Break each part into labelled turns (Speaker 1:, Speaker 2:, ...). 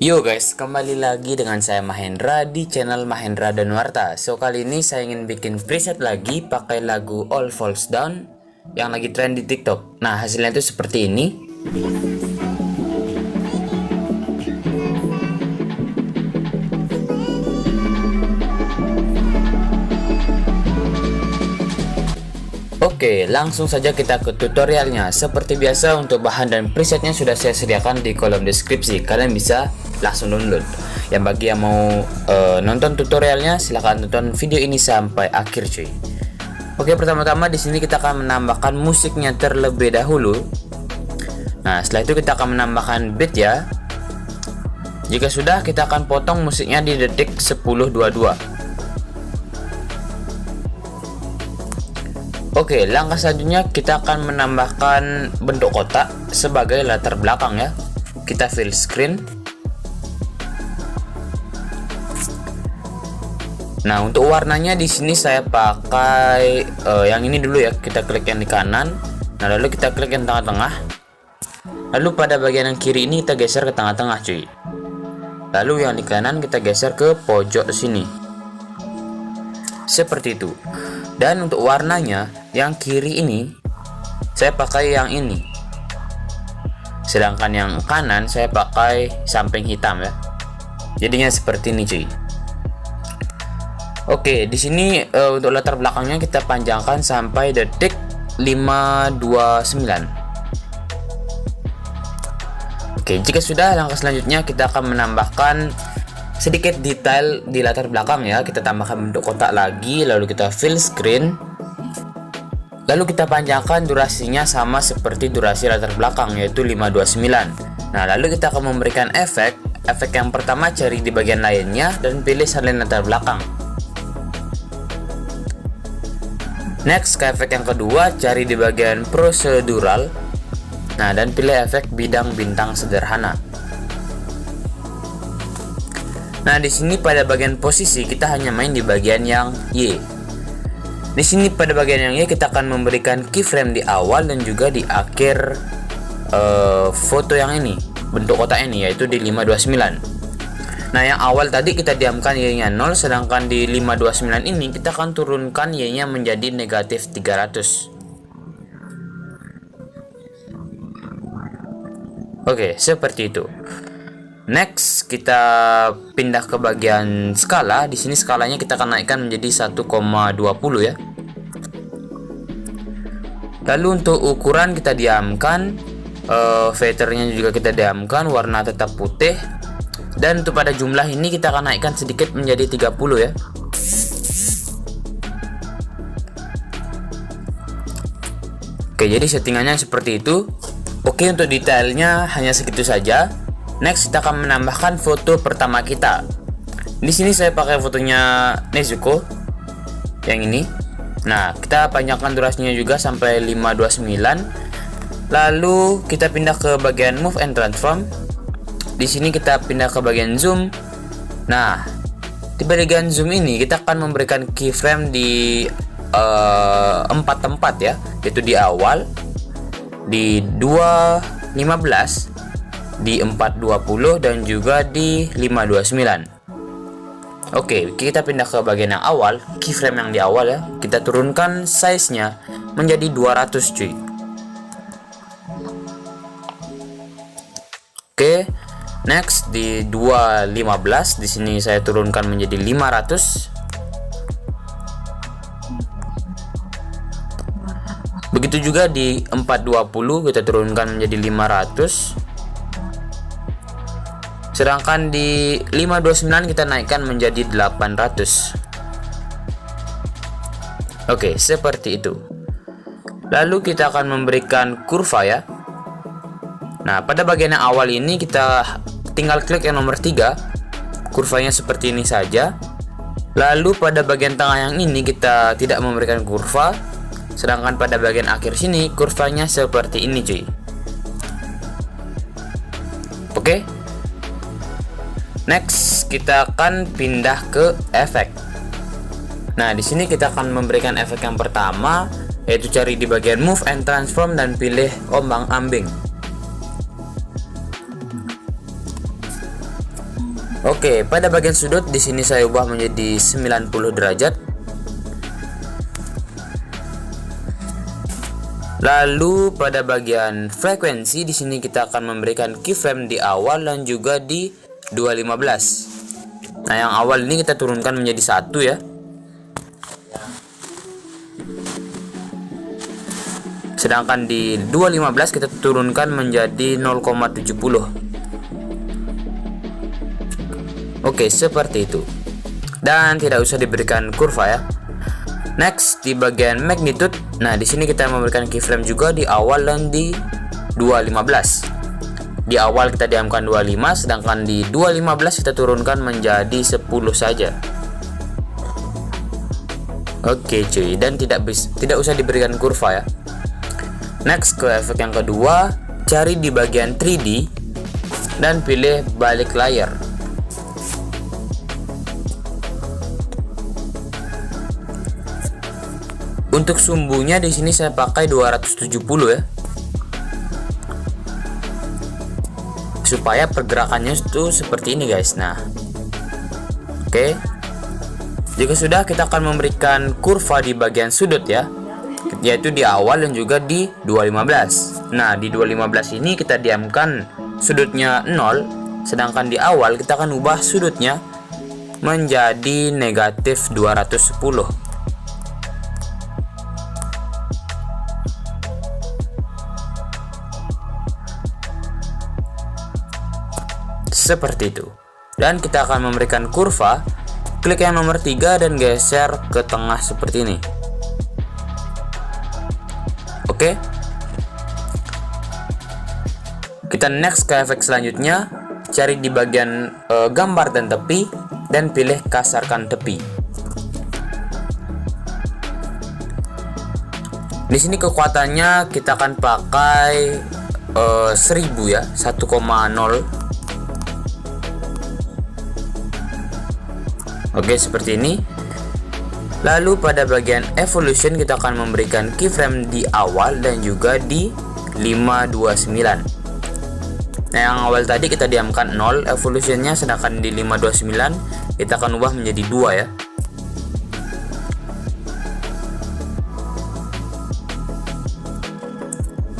Speaker 1: Yo guys, kembali lagi dengan saya Mahendra di channel Mahendra Danuarta. So kali ini saya ingin bikin preset lagi pakai lagu All Falls Down yang lagi trend di TikTok. Nah, hasilnya itu seperti ini. Oke, langsung saja kita ke tutorialnya. Seperti biasa, untuk bahan dan presetnya sudah saya sediakan di kolom deskripsi. Kalian bisa langsung download. Yang bagi yang mau nonton tutorialnya, silahkan tonton video ini sampai akhir cuy. Oke, pertama-tama di sini kita akan menambahkan musiknya terlebih dahulu. Nah, setelah itu kita akan menambahkan beat ya. Jika sudah, kita akan potong musiknya di detik 10.22. Oke, langkah selanjutnya kita akan menambahkan bentuk kotak sebagai latar belakang ya. Kita fill screen. Nah, untuk warnanya di sini saya pakai yang ini dulu ya. Kita klik yang di kanan. Nah, lalu kita klik yang tengah-tengah. Lalu pada bagian yang kiri ini kita geser ke tengah-tengah cuy. Lalu yang di kanan kita geser ke pojok sini. Seperti itu. Dan untuk warnanya yang kiri ini saya pakai yang ini, sedangkan yang kanan saya pakai samping hitam ya. Jadinya seperti ini cuy. Oke, di sini untuk latar belakangnya kita panjangkan sampai detik 5.29. Oke, jika sudah, langkah selanjutnya kita akan menambahkan sedikit detail di latar belakang ya. Kita tambahkan bentuk kotak lagi, lalu kita fill screen, lalu kita panjangkan durasinya sama seperti durasi latar belakang, yaitu 529. Nah, lalu kita akan memberikan efek yang pertama, cari di bagian lainnya dan pilih salin latar belakang. Next, ke efek yang kedua, cari di bagian prosedural. Nah, dan pilih efek bidang bintang sederhana. Nah, di sini pada bagian posisi kita hanya main di bagian yang Y. Di sini pada bagian yang Y kita akan memberikan keyframe di awal dan juga di akhir foto yang ini, bentuk kotak ini, yaitu di 529. Nah, yang awal tadi kita diamkan Y-nya 0, sedangkan di 529 ini kita akan turunkan Y-nya menjadi negatif 300. Oke, seperti itu. Next, kita pindah ke bagian skala. Di sini skalanya kita akan naikkan menjadi 1,20 ya. Lalu untuk ukuran kita diamkan, feathernya juga kita diamkan, warna tetap putih. Dan untuk pada jumlah ini kita akan naikkan sedikit menjadi 30 ya. Oke, jadi settingannya seperti itu. Oke, untuk detailnya hanya segitu saja. Next, kita akan menambahkan foto pertama kita. Di sini saya pakai fotonya Nezuko yang ini. Nah, kita panjangkan durasinya juga sampai 529. Lalu kita pindah ke bagian move and transform. Di sini kita pindah ke bagian zoom. Nah, di bagian zoom ini kita akan memberikan keyframe di 4 tempat ya, yaitu di awal, di 2.15, di 4.20 dan juga di 5.29. Oke, kita pindah ke bagian yang awal, keyframe yang di awal ya. Kita turunkan size-nya menjadi 200 cuy. Oke, next di 2.15, di sini saya turunkan menjadi 500. Begitu juga di 4.20 kita turunkan menjadi 500. Sedangkan di 529 kita naikkan menjadi 800. Oke, seperti itu. Lalu kita akan memberikan kurva ya. Nah, pada bagian yang awal ini kita tinggal klik yang nomor 3. Kurvanya seperti ini saja. Lalu pada bagian tengah yang ini kita tidak memberikan kurva. Sedangkan pada bagian akhir sini kurvanya seperti ini cuy. Oke. Next, kita akan pindah ke efek. Nah, di sini kita akan memberikan efek yang pertama, yaitu cari di bagian move and transform dan pilih ombang-ambing. Oke, pada bagian sudut di sini saya ubah menjadi 90 derajat. Lalu pada bagian frekuensi di sini kita akan memberikan keyframe di awal dan juga di 215. Nah, yang awal ini kita turunkan menjadi 1 ya. Sedangkan di 215 kita turunkan menjadi 0,70. Oke, seperti itu. Dan tidak usah diberikan kurva ya. Next di bagian magnitude. Nah, di sini kita memberikan keyframe juga di awal dan di 215. Di awal kita diamkan 25, sedangkan di 215 kita turunkan menjadi 10 saja. Oke cuy, dan tidak usah diberikan kurva ya. Next ke efek yang kedua, cari di bagian 3D dan pilih balik layar. Untuk sumbunya di sini saya pakai 270 ya. Supaya pergerakannya itu seperti ini guys. Nah. Oke. Jika sudah, kita akan memberikan kurva di bagian sudut ya. Yaitu di awal dan juga di 215. Nah, di 215 ini kita diamkan sudutnya 0, sedangkan di awal kita akan ubah sudutnya menjadi negatif 210. Seperti itu. Dan kita akan memberikan kurva. Klik yang nomor 3 dan geser ke tengah seperti ini. Oke. Kita next ke efek selanjutnya. Cari di bagian gambar dan tepi dan pilih kasarkan tepi. Di sini kekuatannya kita akan pakai 1000 ya, 1,0. Oke, seperti ini. Lalu pada bagian evolution kita akan memberikan keyframe di awal dan juga di 529. Nah, yang awal tadi kita diamkan 0 evolutionnya, sedangkan di 529 kita akan ubah menjadi 2 ya.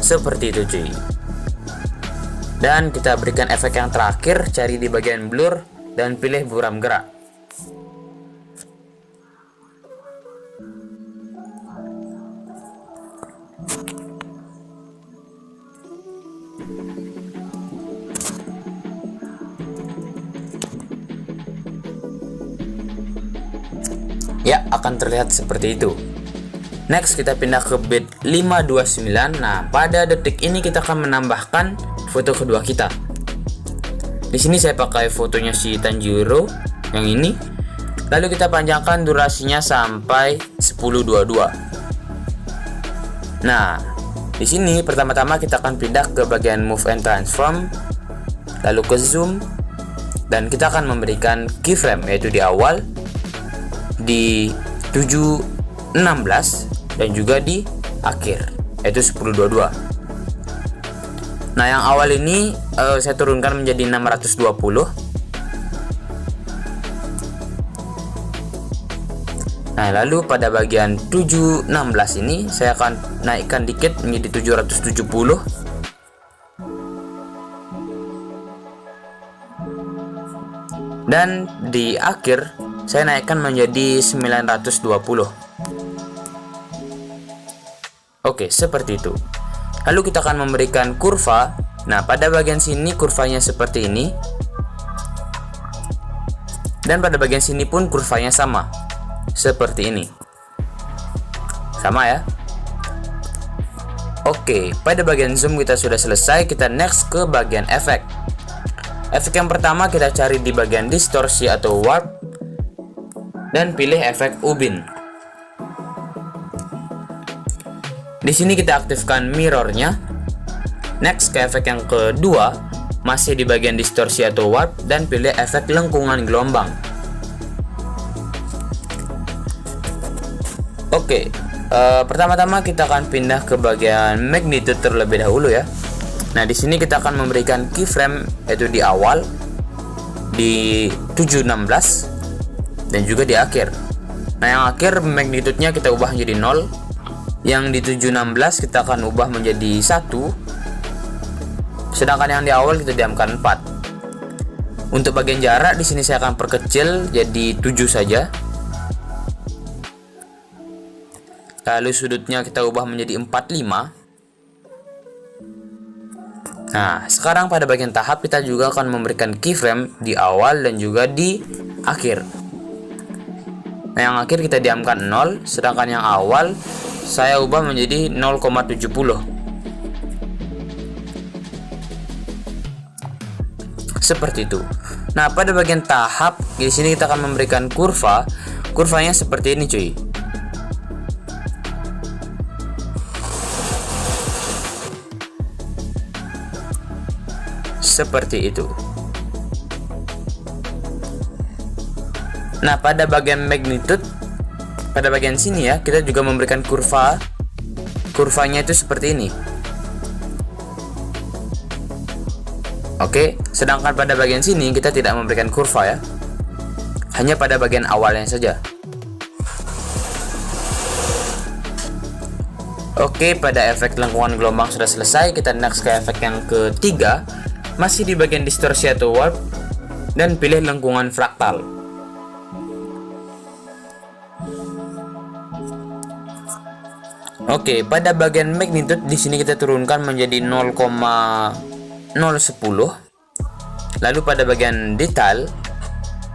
Speaker 1: Seperti itu cuy. Dan kita berikan efek yang terakhir, cari di bagian blur dan pilih buram gerak. Ya, akan terlihat seperti itu. Next kita pindah ke bit 529. Nah, pada detik ini kita akan menambahkan foto kedua kita. Di sini saya pakai fotonya si Tanjiro yang ini. Lalu kita panjangkan durasinya sampai 1022. Nah, di sini pertama-tama kita akan pindah ke bagian move and transform, lalu ke zoom, dan kita akan memberikan keyframe yaitu di awal, di 716 dan juga di akhir yaitu 1022. Nah, yang awal ini saya turunkan menjadi 620. Nah, lalu pada bagian 716 ini saya akan naikkan dikit menjadi 770. Dan di akhir saya naikkan menjadi 920. Oke, seperti itu. Lalu kita akan memberikan kurva. Nah, pada bagian sini kurvanya seperti ini. Dan pada bagian sini pun kurvanya sama. Seperti ini. Sama ya. Oke, pada bagian zoom kita sudah selesai. Kita next ke bagian efek. Efek yang pertama kita cari di bagian distorsi atau warp dan pilih efek ubin. Di sini kita aktifkan mirrornya. Next ke efek yang kedua, masih di bagian distorsi atau warp dan pilih efek lengkungan gelombang. Oke, pertama-tama kita akan pindah ke bagian magnitude terlebih dahulu ya. Nah, di sini kita akan memberikan keyframe yaitu di awal, di 716 dan juga di akhir. Nah, yang akhir magnitude-nya kita ubah menjadi 0. Yang di 716 kita akan ubah menjadi 1. Sedangkan yang di awal kita diamkan 4. Untuk bagian jarak di sini saya akan perkecil jadi 7 saja. Lalu sudutnya kita ubah menjadi 45. Nah, sekarang pada bagian tahap kita juga akan memberikan keyframe di awal dan juga di akhir. Nah, yang akhir kita diamkan 0, sedangkan yang awal saya ubah menjadi 0,70. Seperti itu. Nah, pada bagian tahap di sini kita akan memberikan kurva. Kurvanya seperti ini, cuy. Seperti itu. Nah, pada bagian magnitude, pada bagian sini ya, kita juga memberikan kurva. Kurvanya itu seperti ini. Oke, sedangkan pada bagian sini kita tidak memberikan kurva ya. Hanya pada bagian awalnya saja. Oke, pada efek lengkungan gelombang sudah selesai. Kita next ke efek yang ketiga. Masih di bagian distorsi atau warp, dan pilih lengkungan fraktal. Oke, pada bagian magnitude di sini kita turunkan menjadi 0,010. Lalu pada bagian detail,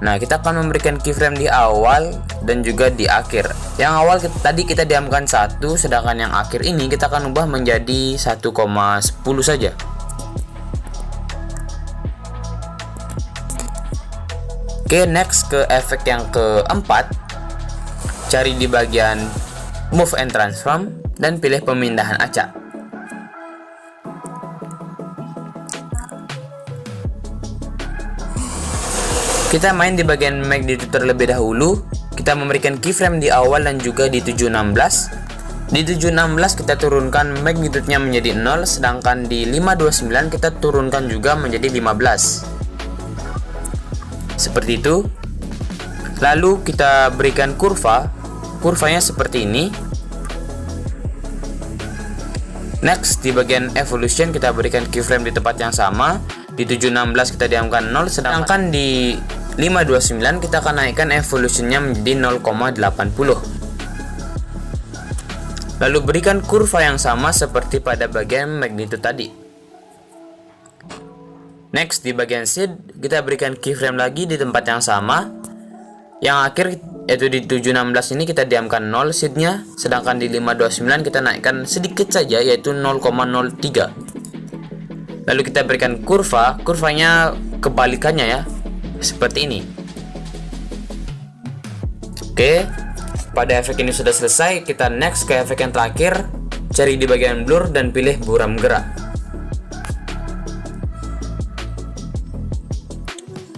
Speaker 1: nah kita akan memberikan keyframe di awal dan juga di akhir. Yang awal tadi kita diamkan 1, sedangkan yang akhir ini kita akan ubah menjadi 1,10 saja. Oke, next ke efek yang keempat. Cari di bagian Move and Transform dan pilih pemindahan acak. Kita main di bagian magnitude terlebih dahulu. Kita memberikan keyframe di awal dan juga di 716. Di 716 kita turunkan magnitude-nya menjadi 0, sedangkan di 529 kita turunkan juga menjadi 15. Seperti itu. Lalu kita berikan kurva. Kurvanya seperti ini. Next, di bagian evolution kita berikan keyframe di tempat yang sama. Di 716 kita diamkan 0, sedangkan di 529 kita akan naikkan evolutionnya menjadi 0,80. Lalu berikan kurva yang sama seperti pada bagian magnitude tadi. Next, di bagian seed kita berikan keyframe lagi di tempat yang sama. Yang akhir yaitu di 716 ini kita diamkan 0 seednya, sedangkan di 529 kita naikkan sedikit saja yaitu 0,03. Lalu kita berikan kurva. Kurvanya kebalikannya ya, seperti ini. Oke, pada efek ini sudah selesai. Kita next ke efek yang terakhir. Cari di bagian blur dan pilih buram gerak.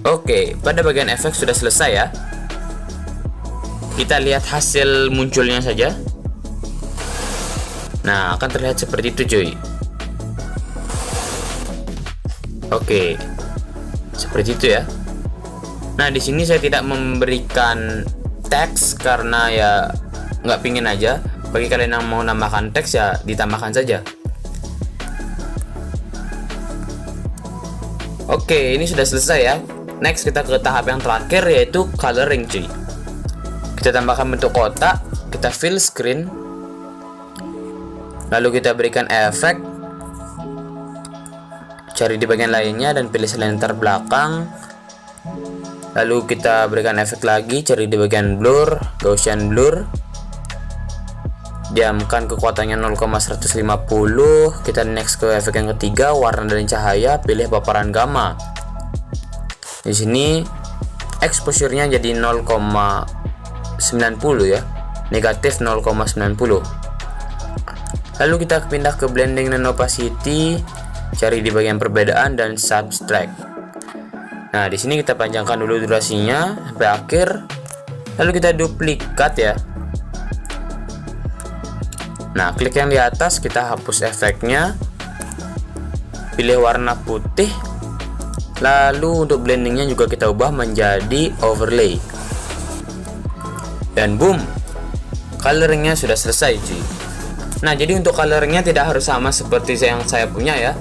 Speaker 1: Oke, pada bagian efek sudah selesai ya. Kita lihat hasil munculnya saja. Nah, akan terlihat seperti itu, cuy. Oke, seperti itu ya. Nah, di sini saya tidak memberikan teks karena ya nggak pingin aja. Bagi kalian yang mau nambahkan teks ya ditambahkan saja. Oke, ini sudah selesai ya. Next kita ke tahap yang terakhir yaitu coloring, cuy. Kita tambahkan bentuk kotak, kita fill screen, lalu kita berikan efek, cari di bagian lainnya dan pilih selenter belakang, lalu kita berikan efek lagi, cari di bagian blur, Gaussian blur, diamkan kekuatannya 0,150. Kita next ke efek yang ketiga, warna dan cahaya, pilih paparan gamma. Di sini exposure-nya jadi 0,90 ya, negatif 0,90. Lalu kita pindah ke blending dan opacity, cari di bagian perbedaan dan subtract. Nah, di sini kita panjangkan dulu durasinya sampai akhir. Lalu kita duplikat ya. Nah, klik yang di atas, kita hapus efeknya. Pilih warna putih. Lalu untuk blendingnya juga kita ubah menjadi overlay. Dan boom, coloringnya sudah selesai cuy. Nah, jadi untuk coloringnya tidak harus sama seperti yang saya punya ya.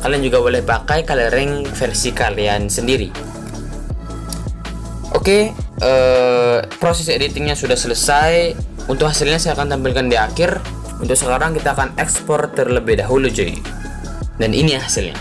Speaker 1: Kalian juga boleh pakai coloring versi kalian sendiri. Oke, proses editingnya sudah selesai. Untuk hasilnya saya akan tampilkan di akhir. Untuk sekarang kita akan ekspor terlebih dahulu cuy. Dan ini hasilnya.